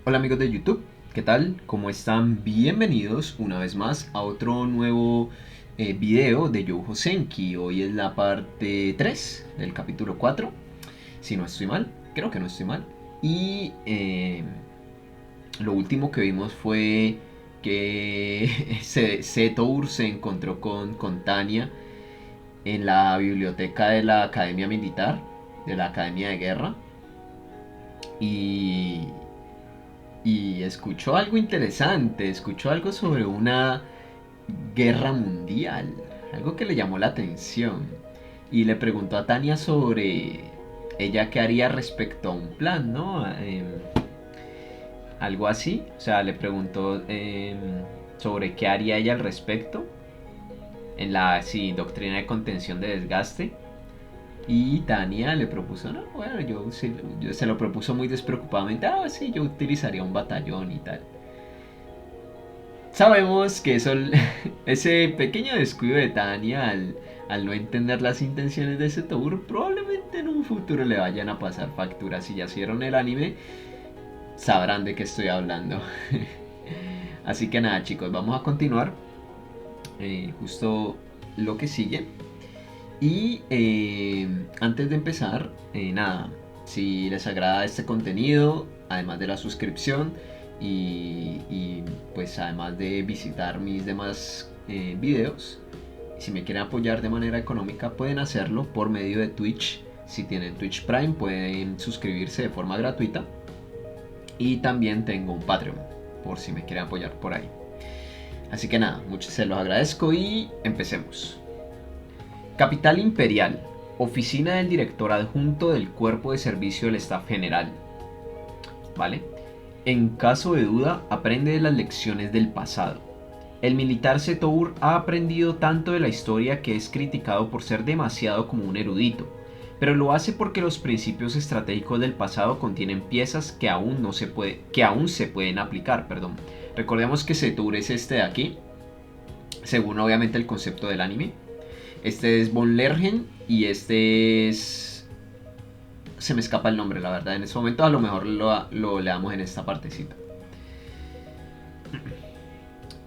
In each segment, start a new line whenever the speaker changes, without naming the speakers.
Hola amigos de YouTube, ¿qué tal? ¿Cómo están? Bienvenidos una vez más a otro nuevo video de Youhou Senki. Hoy es la parte 3 del capítulo 4, si no estoy mal, creo que no estoy mal. Y lo último que vimos fue que Setour se encontró con Tanya en la biblioteca de la Academia Militar, de la Academia de Guerra. Y, y escuchó algo interesante, escuchó algo sobre una guerra mundial, algo que le llamó la atención. Y le preguntó a Tania sobre ella qué haría respecto a un plan, ¿no? Algo así. O sea, le preguntó sobre qué haría ella al respecto en la sí, doctrina de contención de desgaste. Y Tania le propuso, no, bueno, yo se lo propuso muy despreocupadamente, sí, yo utilizaría un batallón y tal. Sabemos que eso, ese pequeño descuido de Tania al no entender las intenciones de ese Tour probablemente en un futuro le vayan a pasar facturas. Si ya vieron el anime, sabrán de qué estoy hablando. Así que nada chicos, vamos a continuar justo lo que sigue. Y antes de empezar, nada, si les agrada este contenido, además de la suscripción y pues además de visitar mis demás videos, si me quieren apoyar de manera económica pueden hacerlo por medio de Twitch. Si tienen Twitch Prime pueden suscribirse de forma gratuita. Y también tengo un Patreon por si me quieren apoyar por ahí. Así que nada, muchos se los agradezco y empecemos. Capital Imperial, Oficina del Director Adjunto del Cuerpo de Servicio del Staff General. ¿Vale? En caso de duda, aprende de las lecciones del pasado. El militar Setour ha aprendido tanto de la historia que es criticado por ser demasiado como un erudito, pero lo hace porque los principios estratégicos del pasado contienen piezas que aún se pueden aplicar. Perdón. Recordemos que Setour es este de aquí, según obviamente el concepto del anime. Este es Von Lergen y este es... Se me escapa el nombre, la verdad. En este momento a lo mejor lo leamos en esta partecita.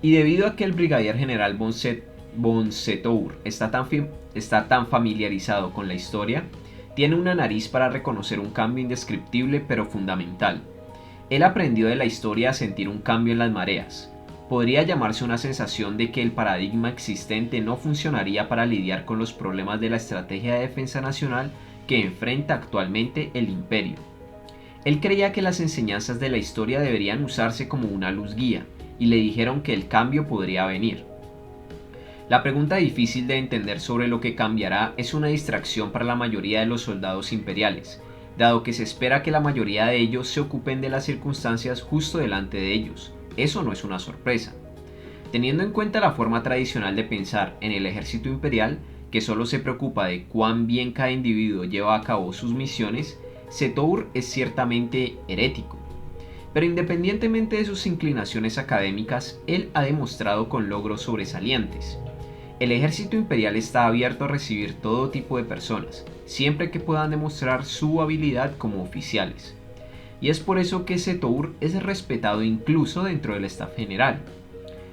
Y debido a que el brigadier general Von Setour está tan familiarizado con la historia, tiene una nariz para reconocer un cambio indescriptible pero fundamental. Él aprendió de la historia a sentir un cambio en las mareas. Podría llamarse una sensación de que el paradigma existente no funcionaría para lidiar con los problemas de la estrategia de defensa nacional que enfrenta actualmente el imperio. Él creía que las enseñanzas de la historia deberían usarse como una luz guía, y le dijeron que el cambio podría venir. La pregunta difícil de entender sobre lo que cambiará es una distracción para la mayoría de los soldados imperiales, dado que se espera que la mayoría de ellos se ocupen de las circunstancias justo delante de ellos. Eso no es una sorpresa. Teniendo en cuenta la forma tradicional de pensar en el ejército imperial, que solo se preocupa de cuán bien cada individuo lleva a cabo sus misiones, Setour es ciertamente herético. Pero independientemente de sus inclinaciones académicas, él ha demostrado con logros sobresalientes. El ejército imperial está abierto a recibir todo tipo de personas, siempre que puedan demostrar su habilidad como oficiales. Y es por eso que Setour es respetado incluso dentro del staff general.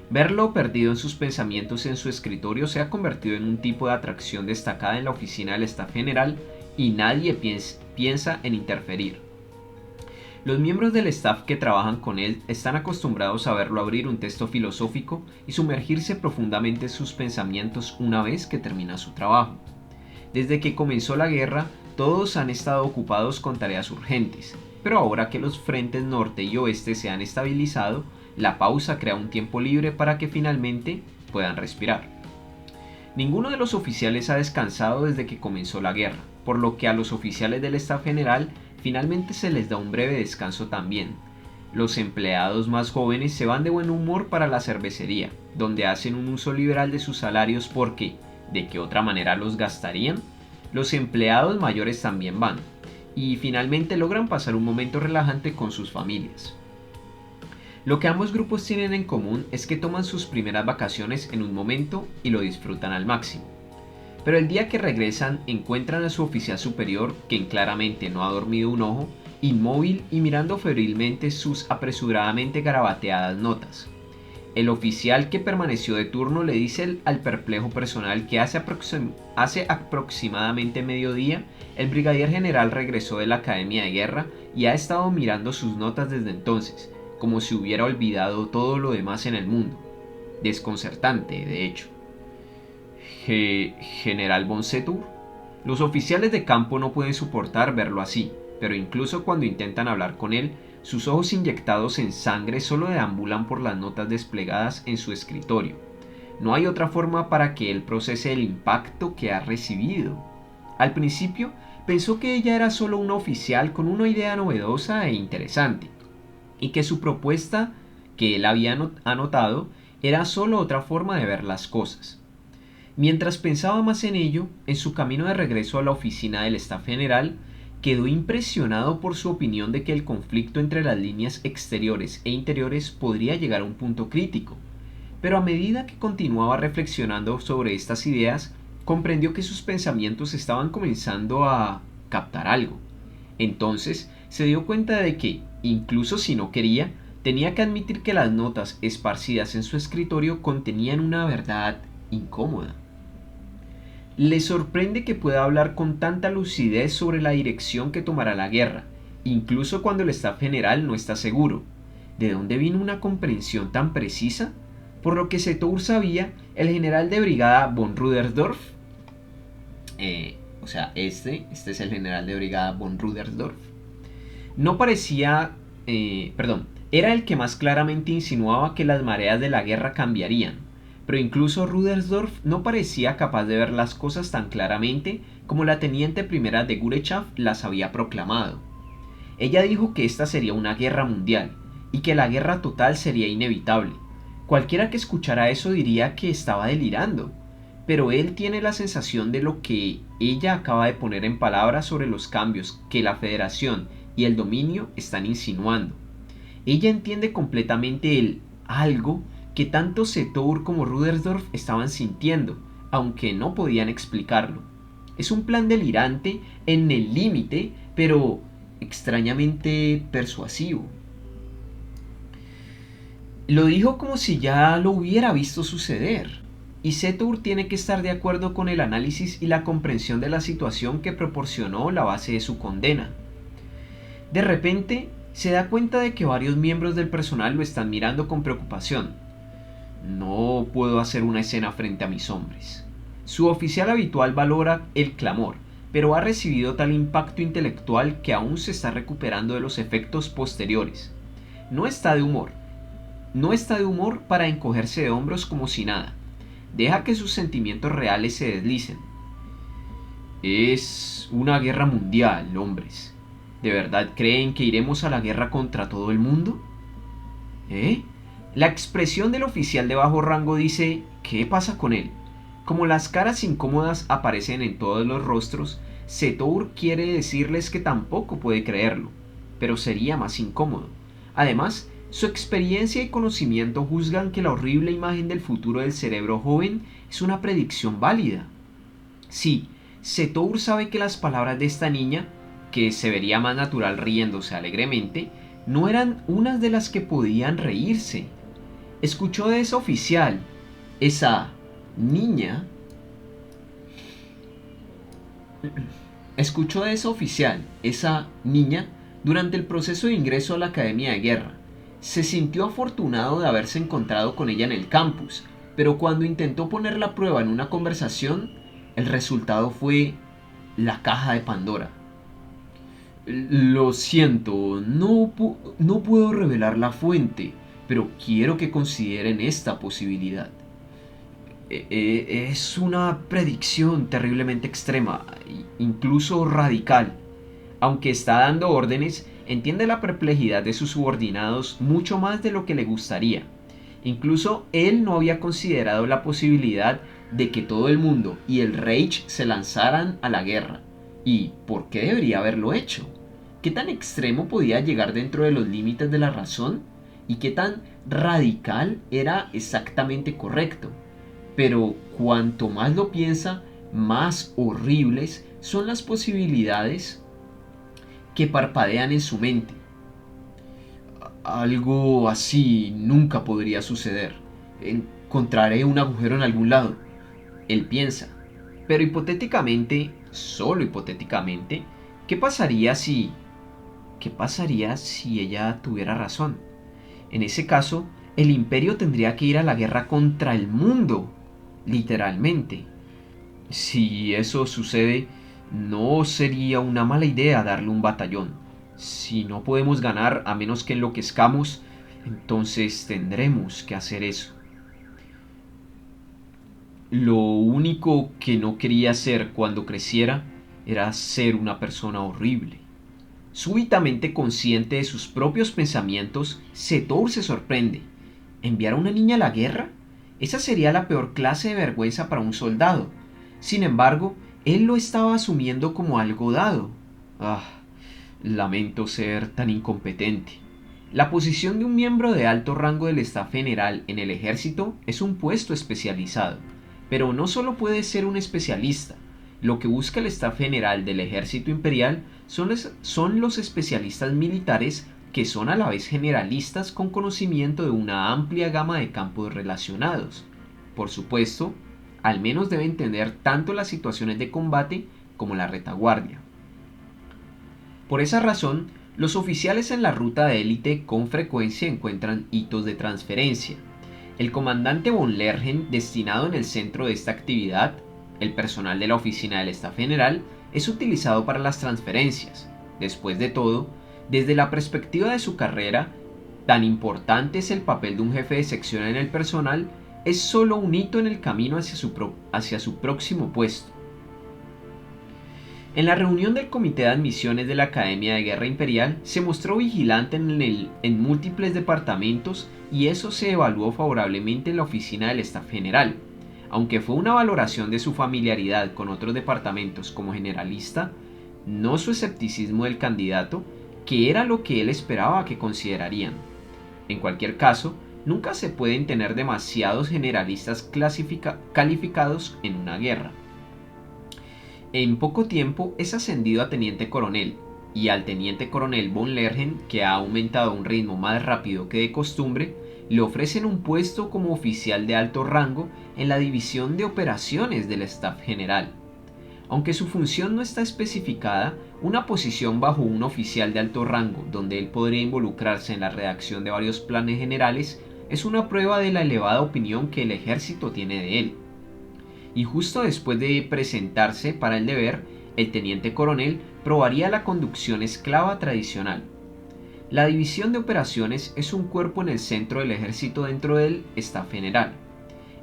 Verlo perdido en sus pensamientos en su escritorio se ha convertido en un tipo de atracción destacada en la oficina del staff general y nadie piensa en interferir. Los miembros del staff que trabajan con él están acostumbrados a verlo abrir un texto filosófico y sumergirse profundamente en sus pensamientos una vez que termina su trabajo. Desde que comenzó la guerra, todos han estado ocupados con tareas urgentes, pero ahora que los frentes norte y oeste se han estabilizado, la pausa crea un tiempo libre para que finalmente puedan respirar. Ninguno de los oficiales ha descansado desde que comenzó la guerra, por lo que a los oficiales del staff general finalmente se les da un breve descanso también. Los empleados más jóvenes se van de buen humor para la cervecería, donde hacen un uso liberal de sus salarios porque, ¿de qué otra manera los gastarían? Los empleados mayores también van, y finalmente logran pasar un momento relajante con sus familias. Lo que ambos grupos tienen en común es que toman sus primeras vacaciones en un momento y lo disfrutan al máximo. Pero el día que regresan encuentran a su oficial superior, quien claramente no ha dormido un ojo, inmóvil y mirando febrilmente sus apresuradamente garabateadas notas. El oficial que permaneció de turno le dice al perplejo personal que hace aproximadamente mediodía el brigadier general regresó de la Academia de Guerra y ha estado mirando sus notas desde entonces, como si hubiera olvidado todo lo demás en el mundo. Desconcertante, de hecho. General Bonsetur. Los oficiales de campo no pueden soportar verlo así, pero incluso cuando intentan hablar con él, sus ojos inyectados en sangre solo deambulan por las notas desplegadas en su escritorio. No hay otra forma para que él procese el impacto que ha recibido. Al principio pensó que ella era solo una oficial con una idea novedosa e interesante, y que su propuesta, que él había anotado, era solo otra forma de ver las cosas. Mientras pensaba más en ello, en su camino de regreso a la oficina del Staff General, quedó impresionado por su opinión de que el conflicto entre las líneas exteriores e interiores podría llegar a un punto crítico. Pero a medida que continuaba reflexionando sobre estas ideas, comprendió que sus pensamientos estaban comenzando a captar algo. Entonces se dio cuenta de que, incluso si no quería, tenía que admitir que las notas esparcidas en su escritorio contenían una verdad incómoda. Le sorprende que pueda hablar con tanta lucidez sobre la dirección que tomará la guerra, incluso cuando el Staff General no está seguro. ¿De dónde vino una comprensión tan precisa? Por lo que Setour sabía, el general de brigada von Rudersdorf, este es el general de brigada von Rudersdorf, no parecía, era el que más claramente insinuaba que las mareas de la guerra cambiarían. Pero incluso Rudersdorf no parecía capaz de ver las cosas tan claramente como la teniente primera de Gurechav las había proclamado. Ella dijo que esta sería una guerra mundial y que la guerra total sería inevitable. Cualquiera que escuchara eso diría que estaba delirando, pero él tiene la sensación de lo que ella acaba de poner en palabras sobre los cambios que la Federación y el dominio están insinuando. Ella entiende completamente el algo que tanto Setour como Rudersdorf estaban sintiendo, aunque no podían explicarlo. Es un plan delirante en el límite, pero extrañamente persuasivo. Lo dijo como si ya lo hubiera visto suceder, y Setour tiene que estar de acuerdo con el análisis y la comprensión de la situación que proporcionó la base de su condena. De repente, se da cuenta de que varios miembros del personal lo están mirando con preocupación. No puedo hacer una escena frente a mis hombres. Su oficial habitual valora el clamor, pero ha recibido tal impacto intelectual que aún se está recuperando de los efectos posteriores. No está de humor para encogerse de hombros como si nada. Deja que sus sentimientos reales se deslicen. Es una guerra mundial, hombres. ¿De verdad creen que iremos a la guerra contra todo el mundo? La expresión del oficial de bajo rango dice, ¿qué pasa con él? Como las caras incómodas aparecen en todos los rostros, Setour quiere decirles que tampoco puede creerlo, pero sería más incómodo. Además, su experiencia y conocimiento juzgan que la horrible imagen del futuro del cerebro joven es una predicción válida. Sí, Setour sabe que las palabras de esta niña, que se vería más natural riéndose alegremente, no eran unas de las que podían reírse. Escuchó de esa oficial, esa niña, durante el proceso de ingreso a la Academia de Guerra. Se sintió afortunado de haberse encontrado con ella en el campus, pero cuando intentó poner la prueba en una conversación, el resultado fue la caja de Pandora. Lo siento, no puedo revelar la fuente, pero quiero que consideren esta posibilidad. Es una predicción terriblemente extrema, incluso radical. Aunque está dando órdenes, entiende la perplejidad de sus subordinados mucho más de lo que le gustaría. Incluso él no había considerado la posibilidad de que todo el mundo y el Reich se lanzaran a la guerra. ¿Y por qué debería haberlo hecho? ¿Qué tan extremo podía llegar dentro de los límites de la razón? ¿Y qué tan radical era exactamente correcto? Pero cuanto más lo piensa, más horribles son las posibilidades que parpadean en su mente. Algo así nunca podría suceder. Encontraré un agujero en algún lado. Él piensa. Pero hipotéticamente, solo hipotéticamente, ¿qué pasaría si... ¿Qué pasaría si ella tuviera razón? En ese caso, el imperio tendría que ir a la guerra contra el mundo, literalmente. Si eso sucede, no sería una mala idea darle un batallón. Si no podemos ganar a menos que enloquezcamos, entonces tendremos que hacer eso. Lo único que no quería hacer cuando creciera era ser una persona horrible. Súbitamente consciente de sus propios pensamientos, Setour se sorprende. ¿Enviar a una niña a la guerra? Esa sería la peor clase de vergüenza para un soldado. Sin embargo, él lo estaba asumiendo como algo dado. Ah, lamento ser tan incompetente. La posición de un miembro de alto rango del staff general en el ejército es un puesto especializado, pero no solo puede ser un especialista. Lo que busca el staff general del ejército imperial son los especialistas militares que son a la vez generalistas con conocimiento de una amplia gama de campos relacionados. Por supuesto, al menos deben entender tanto las situaciones de combate como la retaguardia. Por esa razón, los oficiales en la ruta de élite con frecuencia encuentran hitos de transferencia. El comandante von Lergen, destinado en el centro de esta actividad, el personal de la oficina del Staff General, es utilizado para las transferencias. Después de todo, desde la perspectiva de su carrera, tan importante es el papel de un jefe de sección en el personal, es solo un hito en el camino hacia su próximo puesto. En la reunión del Comité de Admisiones de la Academia de Guerra Imperial se mostró vigilante en múltiples departamentos y eso se evaluó favorablemente en la oficina del Staff General. Aunque fue una valoración de su familiaridad con otros departamentos como generalista, no su escepticismo del candidato, que era lo que él esperaba que considerarían. En cualquier caso, nunca se pueden tener demasiados generalistas calificados en una guerra. En poco tiempo es ascendido a teniente coronel, y al teniente coronel von Lergen, que ha aumentado a un ritmo más rápido que de costumbre, le ofrecen un puesto como oficial de alto rango en la división de operaciones del Staff General. Aunque su función no está especificada, una posición bajo un oficial de alto rango donde él podría involucrarse en la redacción de varios planes generales es una prueba de la elevada opinión que el ejército tiene de él. Y justo después de presentarse para el deber, el teniente coronel probaría la conducción esclava tradicional. La división de operaciones es un cuerpo en el centro del ejército dentro del Staff General.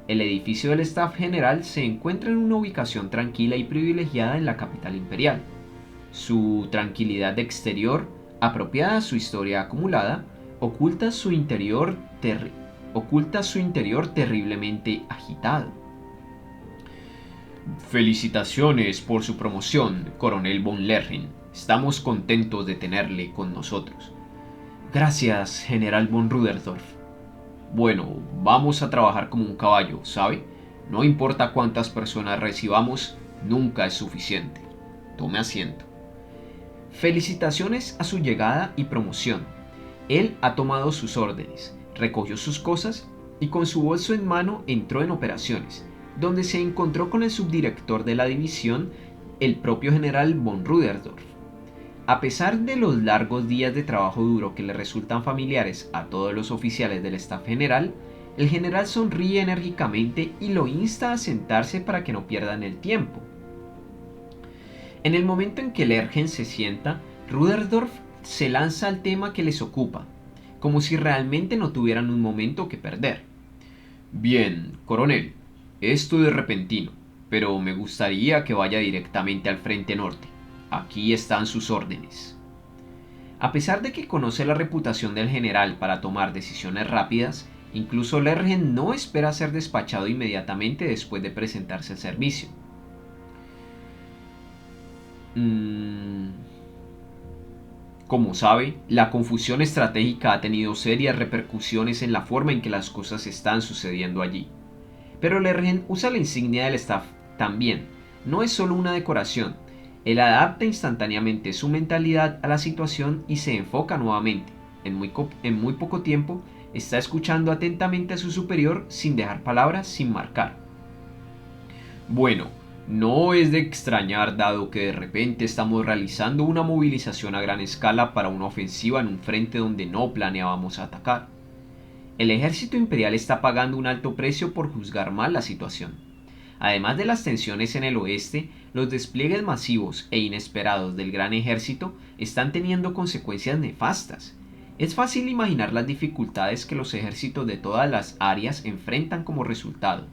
El edificio del Staff General se encuentra en una ubicación tranquila y privilegiada en la capital imperial. Su tranquilidad exterior, apropiada a su historia acumulada, oculta su interior terriblemente agitado. Felicitaciones por su promoción, coronel von Lergen. Estamos contentos de tenerle con nosotros. Gracias, general von Ruderdorf. Bueno, vamos a trabajar como un caballo, ¿sabe? No importa cuántas personas recibamos, nunca es suficiente. Tome asiento. Felicitaciones a su llegada y promoción. Él ha tomado sus órdenes, recogió sus cosas y con su bolso en mano entró en operaciones, donde se encontró con el subdirector de la división, el propio general von Ruderdorf. A pesar de los largos días de trabajo duro que le resultan familiares a todos los oficiales del Staff General, el general sonríe enérgicamente y lo insta a sentarse para que no pierdan el tiempo. En el momento en que Lergen se sienta, Ruderdorf se lanza al tema que les ocupa, como si realmente no tuvieran un momento que perder. Bien, coronel, esto es repentino, pero me gustaría que vaya directamente al frente norte. Aquí están sus órdenes. A pesar de que conoce la reputación del general para tomar decisiones rápidas, incluso Lergen no espera ser despachado inmediatamente después de presentarse al servicio. Como sabe, la confusión estratégica ha tenido serias repercusiones en la forma en que las cosas están sucediendo allí. Pero Lergen usa la insignia del staff también. No es solo una decoración. Él adapta instantáneamente su mentalidad a la situación y se enfoca nuevamente. En muy poco tiempo está escuchando atentamente a su superior sin dejar palabras, sin marcar. Bueno, no es de extrañar dado que de repente estamos realizando una movilización a gran escala para una ofensiva en un frente donde no planeábamos atacar. El ejército imperial está pagando un alto precio por juzgar mal la situación. Además de las tensiones en el oeste, los despliegues masivos e inesperados del gran ejército están teniendo consecuencias nefastas. Es fácil imaginar las dificultades que los ejércitos de todas las áreas enfrentan como resultado.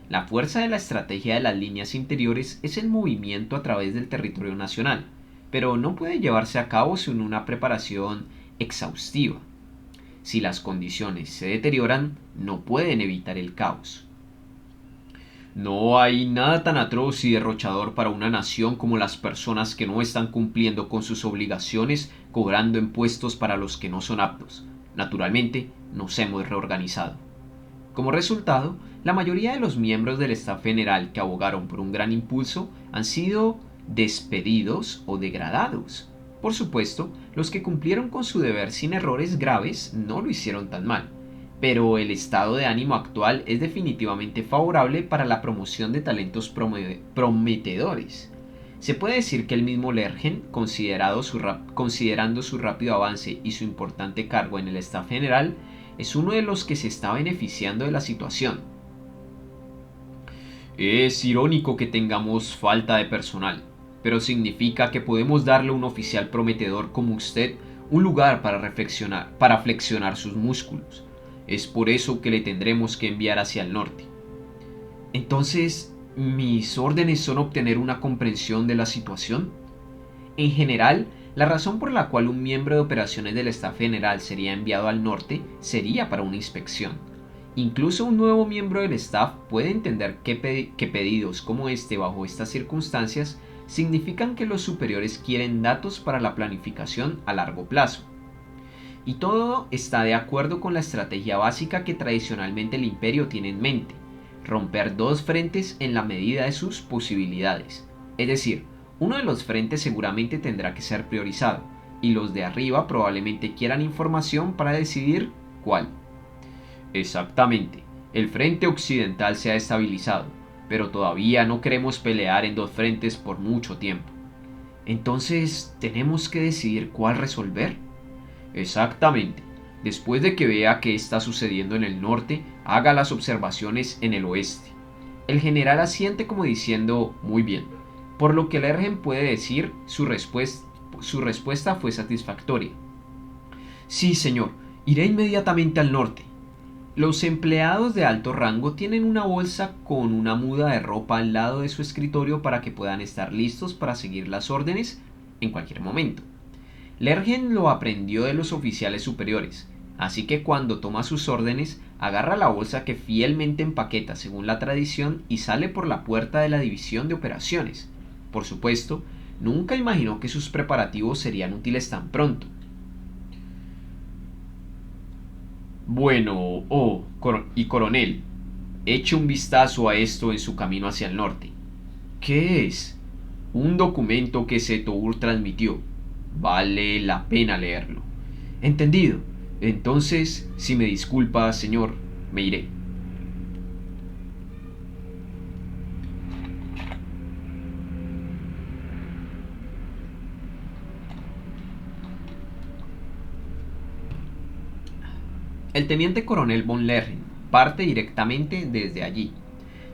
La fuerza de la estrategia de las líneas interiores es el movimiento a través del territorio nacional, pero no puede llevarse a cabo sin una preparación exhaustiva. Si las condiciones se deterioran, no pueden evitar el caos. No hay nada tan atroz y derrochador para una nación como las personas que no están cumpliendo con sus obligaciones cobrando impuestos para los que no son aptos. Naturalmente, nos hemos reorganizado. Como resultado, la mayoría de los miembros del staff general que abogaron por un gran impulso han sido despedidos o degradados. Por supuesto, los que cumplieron con su deber sin errores graves no lo hicieron tan mal, pero el estado de ánimo actual es definitivamente favorable para la promoción de talentos prometedores. Se puede decir que el mismo Lergen, considerando su rápido avance y su importante cargo en el staff general, es uno de los que se está beneficiando de la situación. Es irónico que tengamos falta de personal, pero significa que podemos darle a un oficial prometedor como usted un lugar para flexionar sus músculos. Es por eso que le tendremos que enviar hacia el norte. Entonces, ¿mis órdenes son obtener una comprensión de la situación? En general, la razón por la cual un miembro de operaciones del staff general sería enviado al norte sería para una inspección. Incluso un nuevo miembro del staff puede entender que pedidos como este bajo estas circunstancias significan que los superiores quieren datos para la planificación a largo plazo. Y todo está de acuerdo con la estrategia básica que tradicionalmente el imperio tiene en mente: romper dos frentes en la medida de sus posibilidades. Es decir, uno de los frentes seguramente tendrá que ser priorizado, y los de arriba probablemente quieran información para decidir cuál. Exactamente, el frente occidental se ha estabilizado, pero todavía no queremos pelear en dos frentes por mucho tiempo. Entonces, ¿tenemos que decidir cuál resolver? Exactamente. Después de que vea qué está sucediendo en el norte, haga las observaciones en el oeste. El general asiente como diciendo, muy bien, por lo que Lergen puede decir, su respuesta fue satisfactoria. Sí, señor, iré inmediatamente al norte. Los empleados de alto rango tienen una bolsa con una muda de ropa al lado de su escritorio para que puedan estar listos para seguir las órdenes en cualquier momento. Lergen lo aprendió de los oficiales superiores, así que cuando toma sus órdenes, agarra la bolsa que fielmente empaqueta según la tradición y sale por la puerta de la división de operaciones. Por supuesto, nunca imaginó que sus preparativos serían útiles tan pronto. Bueno, coronel, eche un vistazo a esto en su camino hacia el norte. ¿Qué es? Un documento que Setour transmitió. Vale la pena leerlo. Entendido. Entonces, si me disculpa, señor, me iré. El teniente coronel von Lerchen parte directamente desde allí,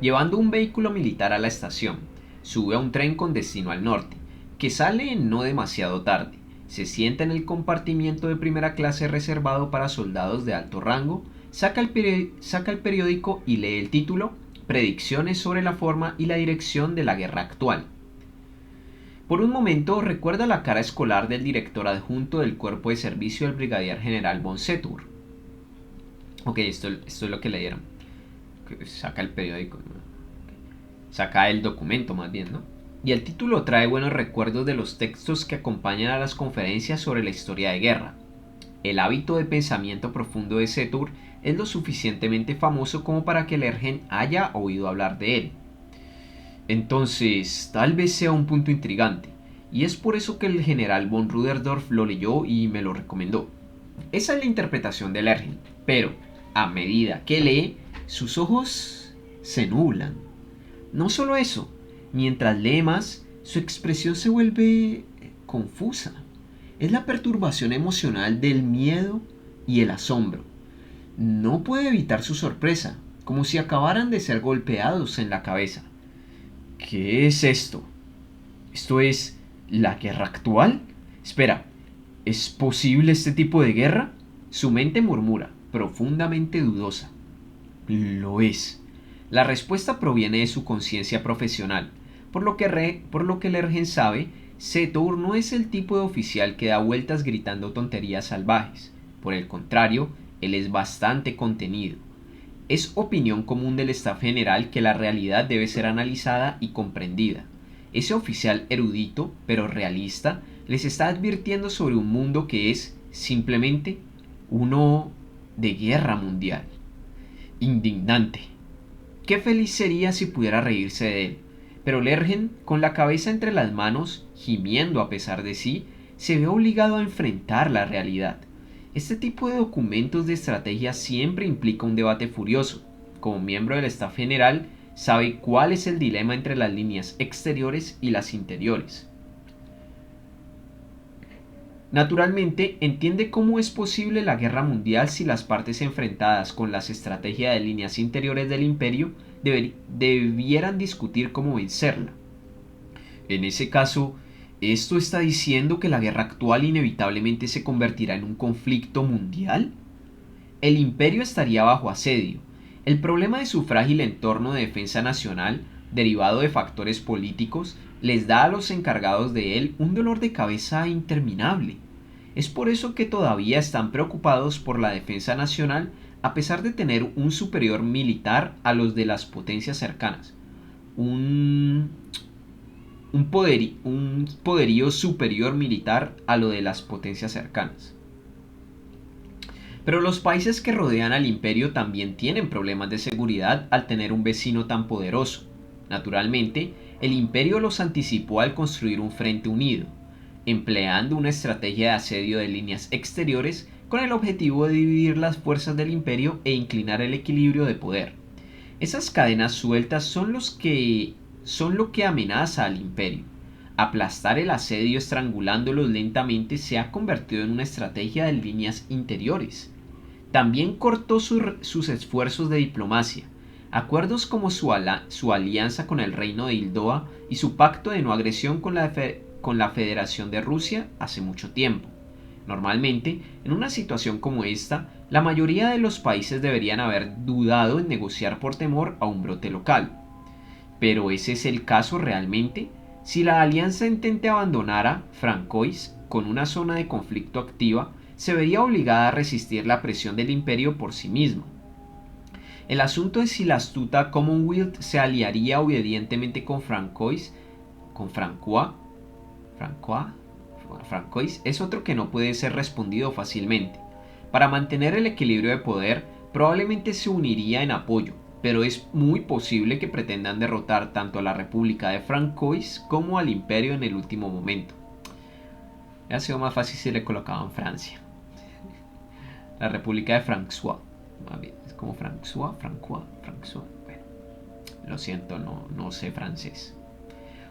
llevando un vehículo militar a la estación. Sube a un tren con destino al norte, que sale no demasiado tarde. Se sienta en el compartimiento de primera clase reservado para soldados de alto rango, saca el periódico y lee el título: Predicciones sobre la forma y la dirección de la guerra actual. Por un momento recuerda la cara escolar del director adjunto del cuerpo de servicio del brigadier general von Setour. Ok, esto es lo que leyeron. Saca el periódico, ¿no? Saca el documento más bien, ¿no? Y el título trae buenos recuerdos de los textos que acompañan a las conferencias sobre la historia de guerra. El hábito de pensamiento profundo de Setour es lo suficientemente famoso como para que Lergen haya oído hablar de él. Entonces, tal vez sea un punto intrigante. y es por eso que el general von Ruderdorff lo leyó y me lo recomendó. Esa es la interpretación de Lergen, pero a medida que lee, sus ojos se nublan. No solo eso, mientras lee más, su expresión se vuelve confusa. Es la perturbación emocional del miedo y el asombro. No puede evitar su sorpresa, como si acabaran de ser golpeados en la cabeza. ¿Qué es esto? ¿Esto es la guerra actual? Espera, ¿es posible este tipo de guerra? Su mente murmura, profundamente dudosa. Lo es. La respuesta proviene de su conciencia profesional, por lo que Lergen sabe, Setour no es el tipo de oficial que da vueltas gritando tonterías salvajes. Por el contrario, él es bastante contenido. Es opinión común del staff general que la realidad debe ser analizada y comprendida. Ese oficial erudito, pero realista, les está advirtiendo sobre un mundo que es, simplemente, uno de guerra mundial. Indignante. Qué feliz sería si pudiera reírse de él. Pero Lergen, con la cabeza entre las manos, gimiendo a pesar de sí, se ve obligado a enfrentar la realidad. Este tipo de documentos de estrategia siempre implica un debate furioso. Como miembro del staff general, sabe cuál es el dilema entre las líneas exteriores y las interiores. Naturalmente, entiende cómo es posible la guerra mundial si las partes enfrentadas con las estrategias de líneas interiores del imperio debieran discutir cómo vencerla. En ese caso, ¿esto está diciendo que la guerra actual inevitablemente se convertirá en un conflicto mundial? El imperio estaría bajo asedio. El problema de su frágil entorno de defensa nacional, derivado de factores políticos, les da a los encargados de él un dolor de cabeza interminable. Es por eso que todavía están preocupados por la defensa nacional a pesar de tener un superior militar a los de las potencias cercanas. Un, un poderío superior militar a lo de las potencias cercanas. Pero los países que rodean al imperio también tienen problemas de seguridad al tener un vecino tan poderoso. Naturalmente, el imperio los anticipó al construir un frente unido, empleando una estrategia de asedio de líneas exteriores con el objetivo de dividir las fuerzas del imperio e inclinar el equilibrio de poder. Esas cadenas sueltas son lo que amenaza al imperio. Aplastar el asedio estrangulándolos lentamente se ha convertido en una estrategia de líneas interiores. También cortó sus esfuerzos de diplomacia. Acuerdos como su alianza con el reino de Hildoa y su pacto de no agresión con la Federación de Rusia hace mucho tiempo. Normalmente, en una situación como esta, la mayoría de los países deberían haber dudado en negociar por temor a un brote local. Pero ¿ese es el caso realmente? Si la alianza intente abandonar a Francois con una zona de conflicto activa, se vería obligada a resistir la presión del imperio por sí misma. El asunto es si la astuta Commonwealth se aliaría obedientemente con Francois, Francois es otro que no puede ser respondido fácilmente. Para mantener el equilibrio de poder, probablemente se uniría en apoyo, pero es muy posible que pretendan derrotar tanto a la República de Francois como al Imperio en el último momento. Hubiera sido más fácil si le colocaban Francia. La República de François. Es como François. Bueno, lo siento, no sé francés.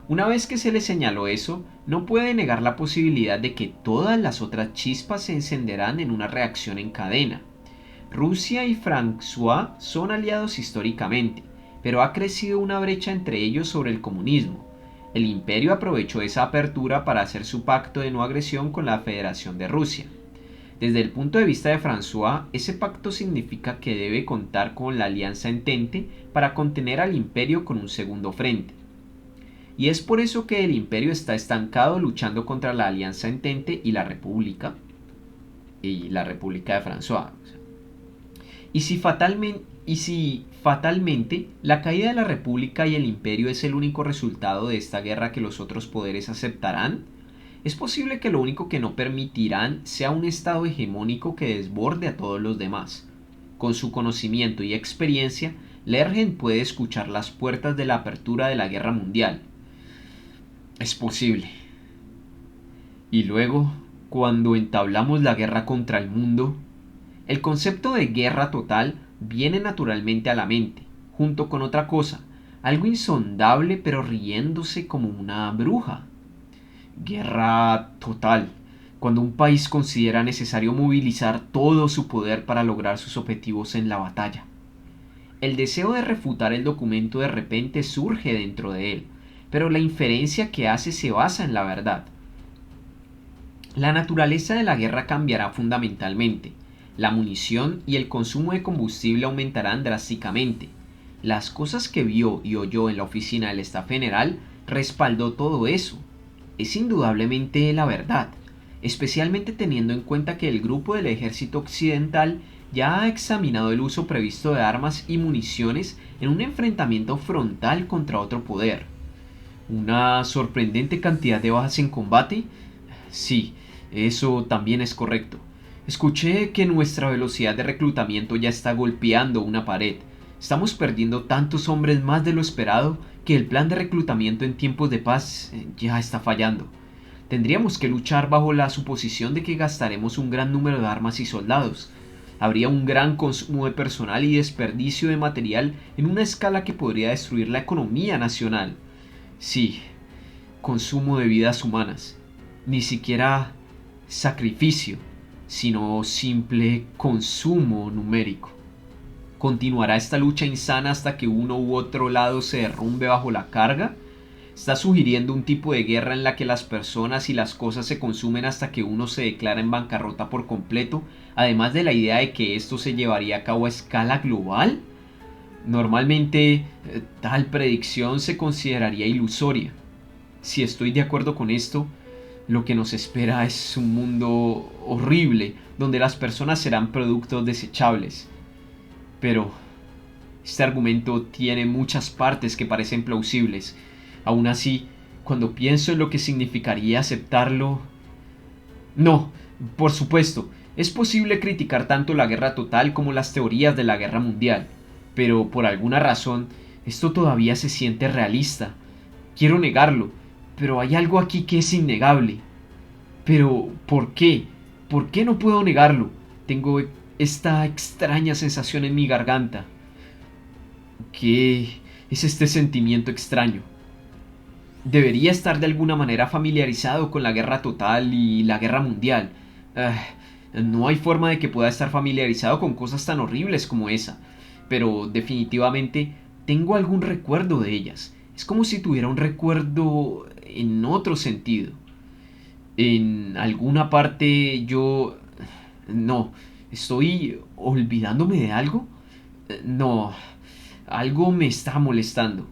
Una vez que se le señaló eso, no puede negar la posibilidad de que todas las otras chispas se encenderán en una reacción en cadena. Rusia y François son aliados históricamente, pero ha crecido una brecha entre ellos sobre el comunismo. El imperio aprovechó esa apertura para hacer su pacto de no agresión con la Federación de Rusia. Desde el punto de vista de François, ese pacto significa que debe contar con la alianza Entente para contener al imperio con un segundo frente. Y es por eso que el imperio está estancado luchando contra la alianza Entente y la República de François. Y si fatalmente la caída de la República y el imperio es el único resultado de esta guerra que los otros poderes aceptarán, es posible que lo único que no permitirán sea un estado hegemónico que desborde a todos los demás. Con su conocimiento y experiencia, Lergen puede escuchar las puertas de la apertura de la guerra mundial. Es posible. Y luego, cuando entablamos la guerra contra el mundo, el concepto de guerra total viene naturalmente a la mente, junto con otra cosa, algo insondable pero riéndose como una bruja. Guerra total, cuando un país considera necesario movilizar todo su poder para lograr sus objetivos en la batalla. El deseo de refutar el documento de repente surge dentro de él, pero la inferencia que hace se basa en la verdad. La naturaleza de la guerra cambiará fundamentalmente. La munición y el consumo de combustible aumentarán drásticamente. Las cosas que vio y oyó en la oficina del Staff General respaldó todo eso. Es indudablemente la verdad, especialmente teniendo en cuenta que el grupo del ejército occidental ya ha examinado el uso previsto de armas y municiones en un enfrentamiento frontal contra otro poder. ¿Una sorprendente cantidad de bajas en combate? Sí, eso también es correcto. Escuché que nuestra velocidad de reclutamiento ya está golpeando una pared. Estamos perdiendo tantos hombres más de lo esperado que el plan de reclutamiento en tiempos de paz ya está fallando. Tendríamos que luchar bajo la suposición de que gastaremos un gran número de armas y soldados. Habría un gran consumo de personal y desperdicio de material en una escala que podría destruir la economía nacional. Sí, consumo de vidas humanas. Ni siquiera sacrificio, sino simple consumo numérico. ¿Continuará esta lucha insana hasta que uno u otro lado se derrumbe bajo la carga? ¿Está sugiriendo un tipo de guerra en la que las personas y las cosas se consumen hasta que uno se declara en bancarrota por completo, además de la idea de que esto se llevaría a cabo a escala global? Normalmente, tal predicción se consideraría ilusoria. Si estoy de acuerdo con esto, lo que nos espera es un mundo horrible, donde las personas serán productos desechables. Pero este argumento tiene muchas partes que parecen plausibles. Aún así, cuando pienso en lo que significaría aceptarlo... No, por supuesto, es posible criticar tanto la guerra total como las teorías de la guerra mundial, pero por alguna razón esto todavía se siente realista. Quiero negarlo, pero hay algo aquí que es innegable. Pero, ¿por qué? ¿Por qué no puedo negarlo? Tengo esta extraña sensación en mi garganta. ¿Qué es este sentimiento extraño? Debería estar de alguna manera familiarizado con la guerra total y la guerra mundial. No hay forma de que pueda estar familiarizado con cosas tan horribles como esa, pero definitivamente tengo algún recuerdo de ellas. Es como si tuviera un recuerdo en otro sentido. En alguna parte yo... No, ¿estoy olvidándome de algo? No, algo me está molestando.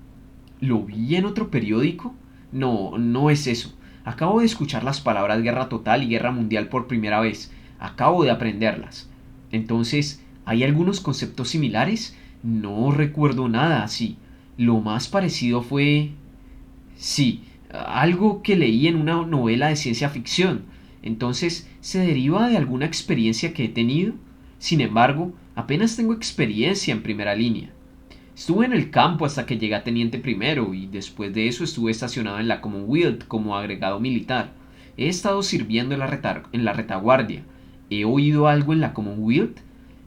¿Lo vi en otro periódico? No, no es eso. Acabo de escuchar las palabras guerra total y guerra mundial por primera vez. Acabo de aprenderlas. Entonces, ¿hay algunos conceptos similares? No recuerdo nada así. Lo más parecido fue... Sí, algo que leí en una novela de ciencia ficción. Entonces, ¿se deriva de alguna experiencia que he tenido? Sin embargo, apenas tengo experiencia en primera línea. Estuve en el campo hasta que llegué a teniente primero y después de eso estuve estacionado en la Commonwealth como agregado militar. He estado sirviendo en la retaguardia. ¿He oído algo en la Commonwealth?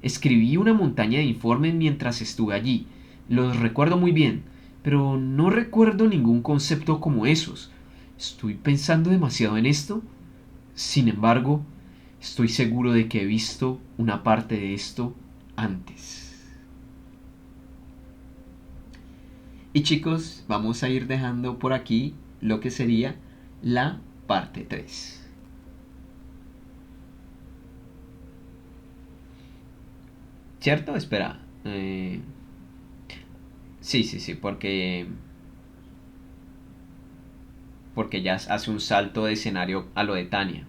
Escribí una montaña de informes mientras estuve allí. Los recuerdo muy bien, pero no recuerdo ningún concepto como esos. ¿Estoy pensando demasiado en esto? Sin embargo, estoy seguro de que he visto una parte de esto antes. Y chicos, vamos a ir dejando por aquí lo que sería la parte 3. ¿Cierto? Espera. Sí, sí, sí, porque ya hace un salto de escenario a lo de Tania.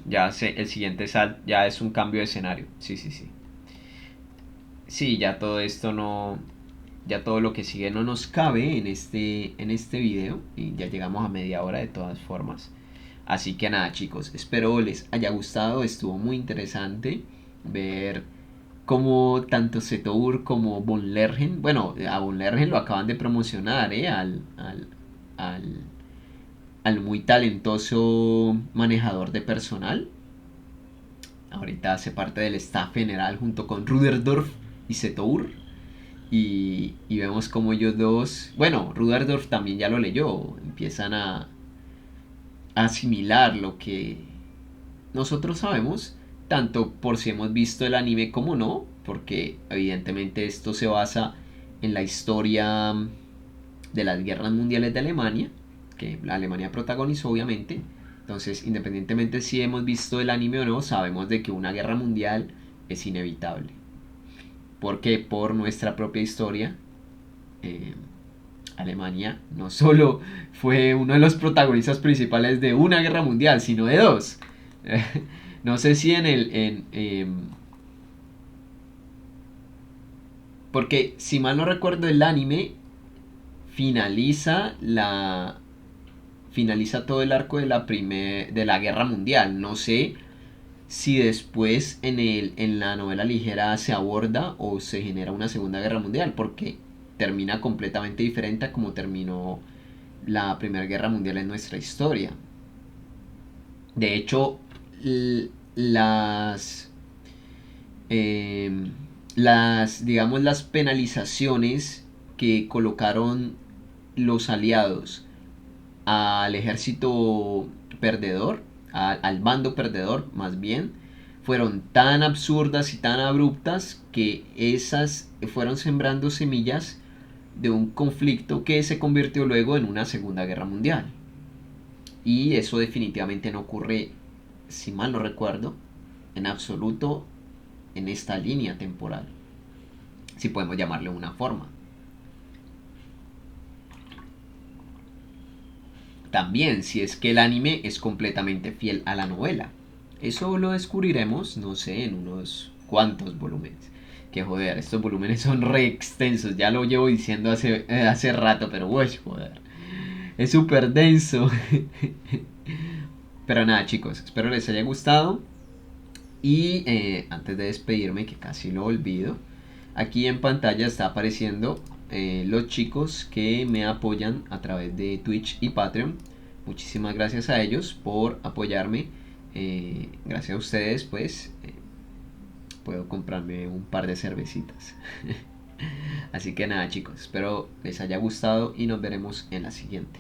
Ya el siguiente salto ya es un cambio de escenario. Sí, sí, sí. Sí, ya todo esto no, ya todo lo que sigue no nos cabe en este video y ya llegamos a media hora de todas formas. Así que nada chicos, espero les haya gustado, estuvo muy interesante ver cómo tanto Setour como Von Lergen, bueno, a Von Lergen lo acaban de promocionar, al muy talentoso manejador de personal. Ahorita hace parte del staff general junto con Ruderdorf y Setour. Y vemos como ellos dos, bueno, Ruderdorf también ya lo leyó, empiezan a asimilar lo que nosotros sabemos, tanto por si hemos visto el anime como no, porque evidentemente esto se basa en la historia de las guerras mundiales de Alemania, que la Alemania protagonizó obviamente. Entonces, independientemente si hemos visto el anime o no, sabemos de que una guerra mundial es inevitable. Porque por nuestra propia historia, eh, Alemania no solo fue uno de los protagonistas principales de una guerra mundial, sino de dos. No sé si en el... porque si mal no recuerdo el anime finaliza la finaliza todo el arco de la guerra mundial. No sé si después en la novela ligera se aborda o se genera una segunda guerra mundial, porque termina completamente diferente a como terminó la primera guerra mundial en nuestra historia. De hecho, las eh, digamos las penalizaciones que colocaron los aliados al ejército perdedor, al bando perdedor más bien, fueron tan absurdas y tan abruptas que esas fueron sembrando semillas de un conflicto que se convirtió luego en una segunda guerra mundial. Y eso definitivamente no ocurre, si mal no recuerdo, en absoluto en esta línea temporal, si podemos llamarle una forma. También si es que el anime es completamente fiel a la novela. Eso lo descubriremos, no sé, en unos cuantos volúmenes. Que joder, estos volúmenes son re extensos, ya lo llevo diciendo hace rato, pero joder. Es súper denso. Pero nada chicos, espero les haya gustado. Y antes de despedirme, que casi lo olvido, aquí en pantalla está apareciendo los chicos que me apoyan a través de Twitch y Patreon. Muchísimas gracias a ellos por apoyarme. Gracias a ustedes, pues puedo comprarme un par de cervecitas. Así que nada chicos, espero les haya gustado y nos veremos en la siguiente.